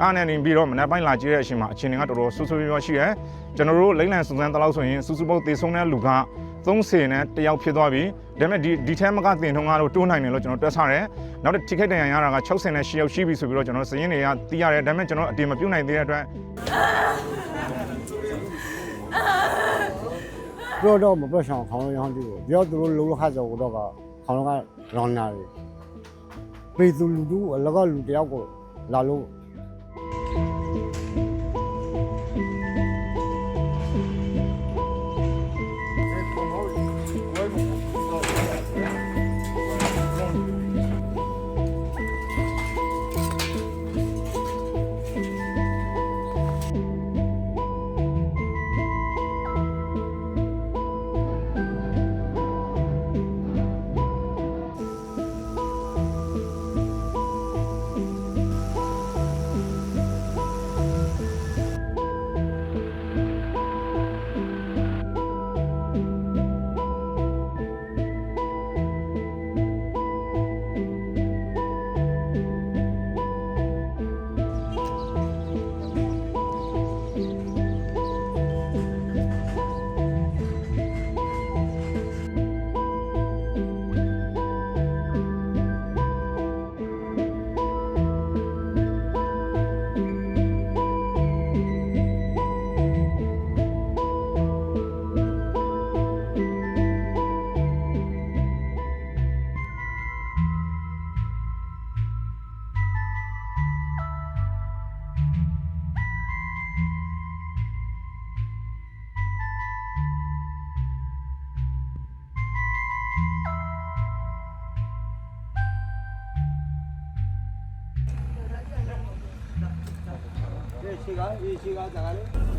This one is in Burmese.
အားနဲ့နေပြီးတော့မနက်ပိုင်းလာကြည့်တဲ့အချိန်မှာအခြေအနေကတော်တော်ဆူဆူရွားရှိရဲကျွန်တော်တို့လိမ့်လန်စုံစမ်းတလောက်ဆိုရင်စုစုပေါင်းသေဆုံးတဲ့လူက30နဲ့တယောက်ဖြစ်သွားပြီဒါပေမဲ့ဒီထဲမှာကတင်ထုံးကတော့တိုးနိုင်တယ်လို့ကျွန်တော်တွက်ဆတယ်နောက်တစ်ထိခိုက်ဒဏ်ရာရတာက60နဲ့8ယောက်ရှိပြီဆိုပြီးတော့ကျွန်တော်စရင်းတွေကသိရတယ်ဒါပေမဲ့ကျွန်တော်အတင်မပြုတ်နိုင်သေးတဲ့အတွက်ပြောတော့မပြောဆောင်ခေါင်းရောင်းကြည့်ကိုပြောသူတို့လုံးခါကြောတော့ကခေါင်းကလောင်နာတယ်ပြည်သူလူထုအလကလူတယောက်ကိုလာလို့ရေရှိကကြာကလေး